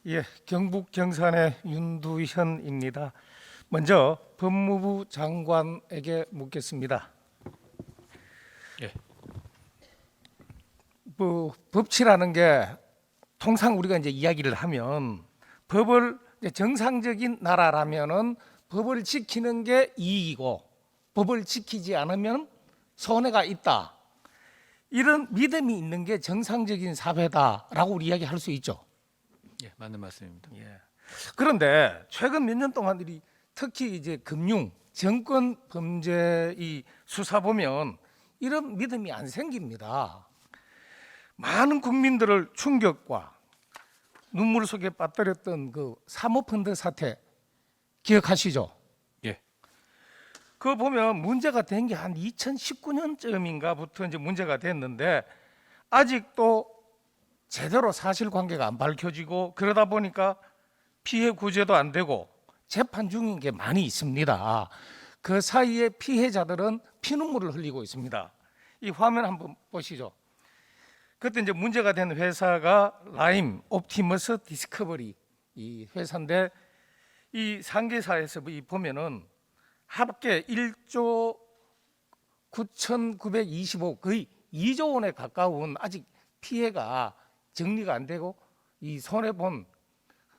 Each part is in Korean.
예, 경북 경산의 윤두현입니다. 먼저 법무부 장관에게 묻겠습니다. 예. 법치라는 게 통상 우리가 이제 이야기를 하면 법을 이제 정상적인 나라라면은 법을 지키는 게 이익이고 법을 지키지 않으면 손해가 있다. 이런 믿음이 있는 게 정상적인 사회다라고 우리 이야기할 수 있죠. 예, 맞는 말씀입니다. 예. 그런데 최근 몇 년 동안 특히 이제 금융, 정권 범죄 이 수사 보면 이런 믿음이 안 생깁니다. 많은 국민들을 충격과 눈물 속에 빠뜨렸던 그 사모펀드 사태 기억하시죠? 예. 그거 보면 문제가 된 게 한 2019년쯤인가부터 이제 문제가 됐는데 아직도 제대로 사실관계가 안 밝혀지고 그러다 보니까 피해 구제도 안 되고 재판 중인 게 많이 있습니다. 그 사이에 피해자들은 피눈물을 흘리고 있습니다. 이 화면 한번 보시죠. 그때 이제 문제가 된 회사가 라임 옵티머스 디스커버리 이 회사인데 이 상계사에서 보면은 합계 1조 9,925 거의 2조 원에 가까운 아직 피해가 정리가 안 되고 이 손해 본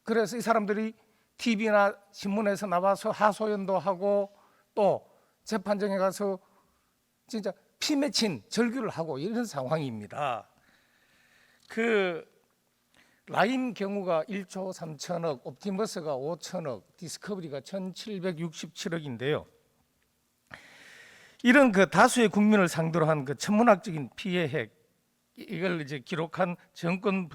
그래서 이 사람들이 TV나 신문에서 나와서 하소연도 하고 또 재판정에 가서 진짜 피 맺힌 절규를 하고 이런 상황입니다. 그 라임 경우가 1조 3천억, 옵티머스가 5천억, 디스커버리가 1,767억인데요. 이런 그 다수의 국민을 상대로 한 그 천문학적인 피해액 이걸 이제 기록한 정권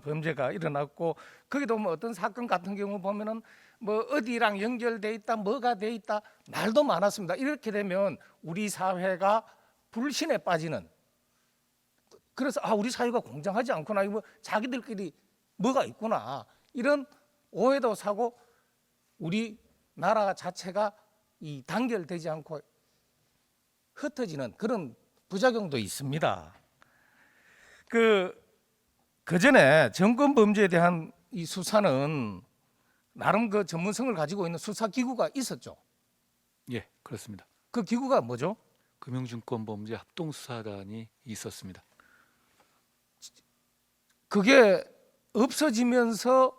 범죄가 일어났고 거기도 뭐 어떤 사건 같은 경우 보면은 뭐 어디랑 연결돼 있다, 뭐가 돼 있다 말도 많았습니다. 이렇게 되면 우리 사회가 불신에 빠지는 그래서 우리 사회가 공정하지 않구나 이거 자기들끼리 뭐가 있구나 이런 오해도 사고 우리 나라 자체가 이 단결되지 않고 흩어지는 그런 부작용도 있습니다. 그 전에 정권 범죄에 대한 이 수사는 나름 그 전문성을 가지고 있는 수사 기구가 있었죠. 예, 그렇습니다. 그 기구가 뭐죠? 금융증권범죄 합동수사단이 있었습니다. 그게 없어지면서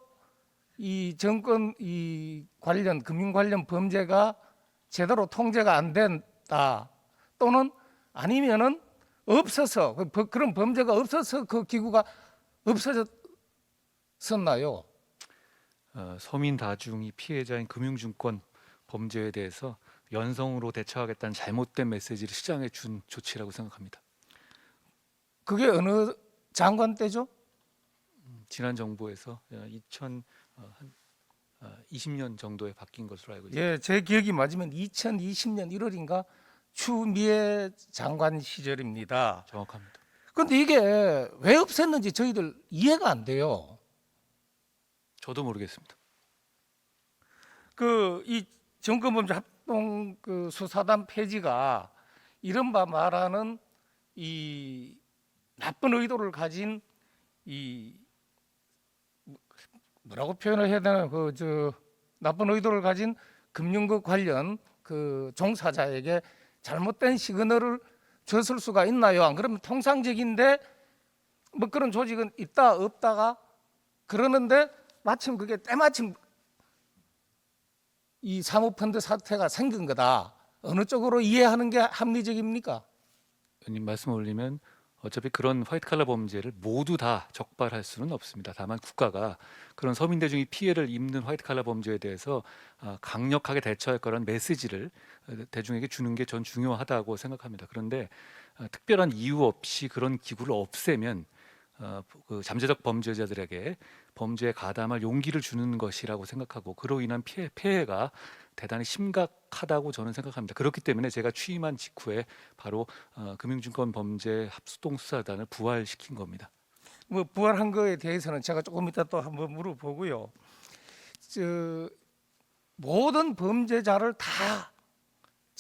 이 정권 이 관련 금융 관련 범죄가 제대로 통제가 안 된다 또는 아니면은 없어서 그런 범죄가 없어서 그 기구가 없어졌었나요? 서민 다중이 피해자인 금융증권 범죄에 대해서 연성으로 대처하겠다는 잘못된 메시지를 시장에 준 조치라고 생각합니다. 그게 어느 장관 때죠? 지난 정부에서 2020년 정도에 바뀐 것으로 알고 있습니다. 예, 제 기억이 맞으면 2020년 1월인가 추미애 장관 시절입니다. 정확합니다. 그런데 이게 왜 없앴는지 저희들 이해가 안 돼요. 저도 모르겠습니다. 이 정권범죄 합동 그 수사단 폐지가 이른바 말하는 이 나쁜 의도를 가진 이 뭐라고 표현을 해야 되나 나쁜 의도를 가진 금융국 관련 그 종사자에게 잘못된 시그널을 줬을 수가 있나요? 안 그러면 통상적인데 뭐 그런 조직은 있다 없다가 그러는데 마침 그게 때마침 이 사모펀드 사태가 생긴 거다. 어느 쪽으로 이해하는 게 합리적입니까? 의원님 말씀 올리면 어차피 그런 화이트칼라 범죄를 모두 다 적발할 수는 없습니다. 다만 국가가 그런 서민 대중이 피해를 입는 화이트칼라 범죄에 대해서 강력하게 대처할 거라는 메시지를 대중에게 주는 게 전 중요하다고 생각합니다. 그런데 특별한 이유 없이 그런 기구를 없애면 그 잠재적 범죄자들에게 범죄에 가담할 용기를 주는 것이라고 생각하고 그로 인한 폐해가 대단히 심각하다고 저는 생각합니다. 그렇기 때문에 제가 취임한 직후에 바로 금융증권 범죄 합동수사단을 부활시킨 겁니다. 뭐 부활한 거에 대해서는 제가 조금 이따 또 한번 물어보고요. 모든 범죄자를 다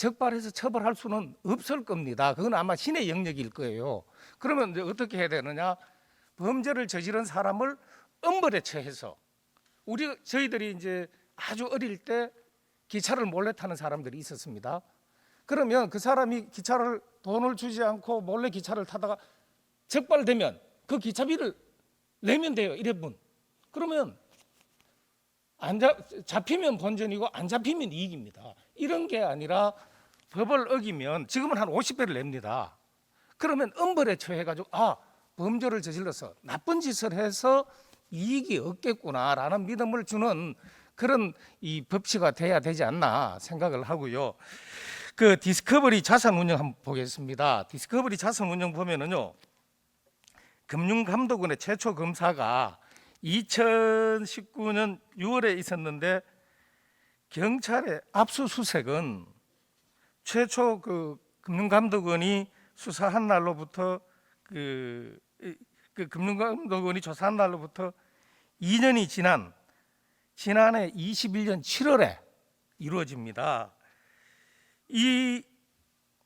적발해서 처벌할 수는 없을 겁니다. 그건 아마 신의 영역일 거예요. 그러면 이제 어떻게 해야 되느냐? 범죄를 저지른 사람을 엄벌에 처해서 저희들이 이제 아주 어릴 때 기차를 몰래 타는 사람들이 있었습니다. 그러면 그 사람이 기차를 돈을 주지 않고 몰래 기차를 타다가 적발되면 그 기차비를 내면 돼요. 1회분. 그러면 잡히면 본전이고 안 잡히면 이익입니다. 이런 게 아니라 법을 어기면 지금은 한 50배를 냅니다. 그러면 엄벌에 처해가지고 범죄를 저질러서 나쁜 짓을 해서 이익이 없겠구나라는 믿음을 주는 그런 이 법치가 돼야 되지 않나 생각을 하고요. 그 디스커버리 자산운용 한번 보겠습니다. 디스커버리 자산운용 보면은요, 금융감독원의 최초 검사가 2019년 6월에 있었는데 경찰의 압수수색은 최초 그 금융감독원이 수사한 날로부터 그 금융감독원이 조사한 날로부터 2년이 지난 지난해 21년 7월에 이루어집니다. 이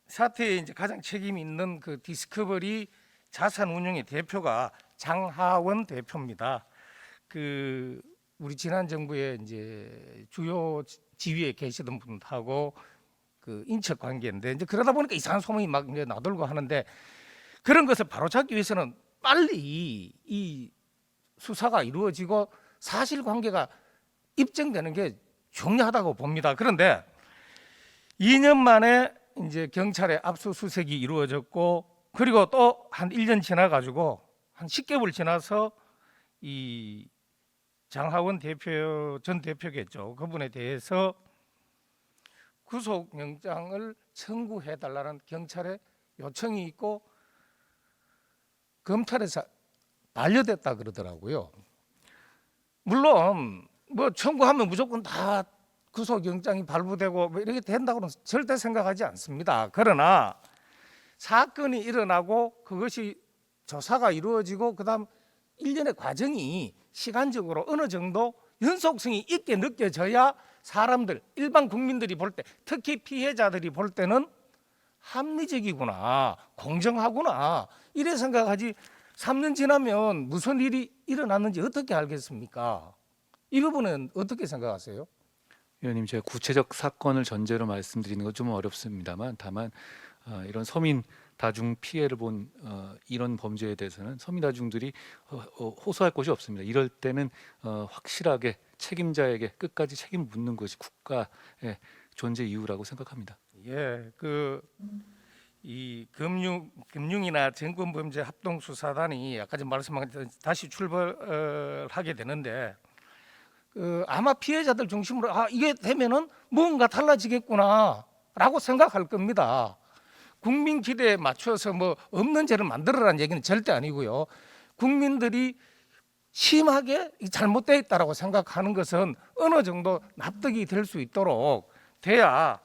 사태에 이제 가장 책임이 있는 그 디스커버리 자산운용의 대표가 장하원 대표입니다. 그 우리 지난 정부의 이제 주요 지위에 계시던 분하고 그 인척 관계인데 이제 그러다 보니까 이상한 소문이 막 이제 나돌고 하는데 그런 것을 바로잡기 위해서는 빨리 이 수사가 이루어지고 사실관계가 입증되는 게 중요하다고 봅니다. 그런데 2년 만에 이제 경찰의 압수수색이 이루어졌고 그리고 또 한 1년 지나가지고 한 10개월 지나서 이 장하원 대표 전 대표겠죠. 그분에 대해서 구속영장을 청구해달라는 경찰의 요청이 있고 검찰에서 반려됐다 그러더라고요. 물론 뭐 청구하면 무조건 다 구속영장이 발부되고 뭐 이렇게 된다고는 절대 생각하지 않습니다. 그러나 사건이 일어나고 그것이 조사가 이루어지고 그다음 1년의 과정이 시간적으로 어느 정도 연속성이 있게 느껴져야 사람들, 일반 국민들이 볼 때, 특히 피해자들이 볼 때는 합리적이구나, 공정하구나 이래 생각하지 3년 지나면 무슨 일이 일어났는지 어떻게 알겠습니까? 이 부분은 어떻게 생각하세요? 의원님, 제가 구체적 사건을 전제로 말씀드리는 건 좀 어렵습니다만 다만 이런 서민 다중 피해를 본 이런 범죄에 대해서는 서민 다중들이 호소할 곳이 없습니다. 이럴 때는 확실하게 책임자에게 끝까지 책임을 묻는 것이 국가의 존재 이유라고 생각합니다. 예, 이 금융이나 증권범죄 합동수사단이 아까 전 말씀한 다시 출발하게 되는데 아마 피해자들 중심으로 이게 되면은 뭔가 달라지겠구나라고 생각할 겁니다. 국민 기대에 맞춰서 뭐 없는 죄를 만들어라는 얘기는 절대 아니고요. 국민들이 심하게 잘못되어 있다라고 생각하는 것은 어느 정도 납득이 될 수 있도록 돼야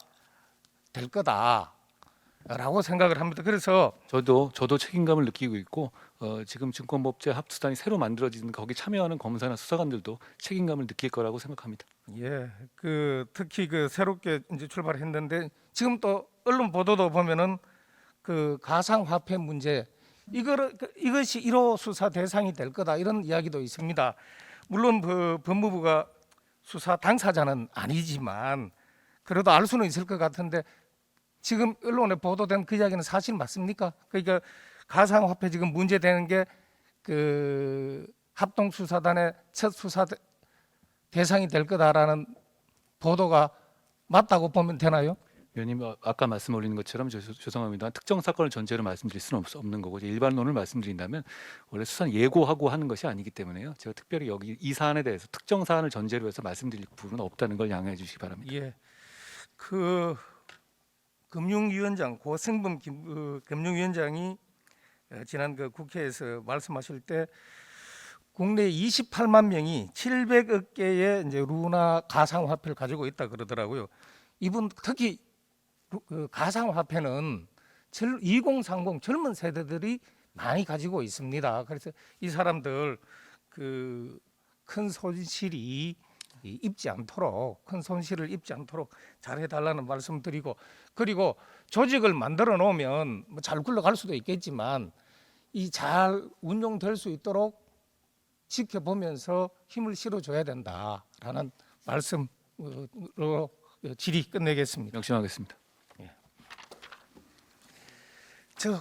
될 거다라고 생각을 합니다. 그래서 저도 책임감을 느끼고 있고 지금 증권법제 합수단이 새로 만들어지는 거기 참여하는 검사나 수사관들도 책임감을 느낄 거라고 생각합니다. 예, 특히 새롭게 이제 출발했는데 지금 또 언론 보도도 보면은 그 가상화폐 문제 이것이 1호 수사 대상이 될 거다 이런 이야기도 있습니다. 물론 법무부가 수사 당사자는 아니지만 그래도 알 수는 있을 것 같은데 지금 언론에 보도된 그 이야기는 사실 맞습니까? 그러니까 가상화폐 지금 문제되는 게 그 합동수사단의 첫 수사 대상이 될 거다라는 보도가 맞다고 보면 되나요? 의원님, 아까 말씀 올리는 것처럼 죄송합니다. 특정 사건을 전제로 말씀드릴 수는 없는 거고 일반론을 말씀드린다면 원래 수사는 예고하고 하는 것이 아니기 때문에요. 제가 특별히 여기 이 사안에 대해서 특정 사안을 전제로 해서 말씀드릴 부분은 없다는 걸 양해해 주시기 바랍니다. 예, 금융위원장 고승범 금융위원장이 지난 국회에서 말씀하실 때 국내 28만 명이 700억 개의 이제 루나 가상화폐를 가지고 있다 그러더라고요. 이분 특히 가상화폐는 2030 젊은 세대들이 많이 가지고 있습니다. 그래서 이 사람들 큰 손실이 입지 않도록 큰 손실을 입지 않도록 잘 해달라는 말씀드리고 그리고 조직을 만들어 놓으면 뭐 잘 굴러갈 수도 있겠지만 이 잘 운용될 수 있도록 지켜보면서 힘을 실어줘야 된다라는 말씀으로 질의 끝내겠습니다. 명심하겠습니다. 저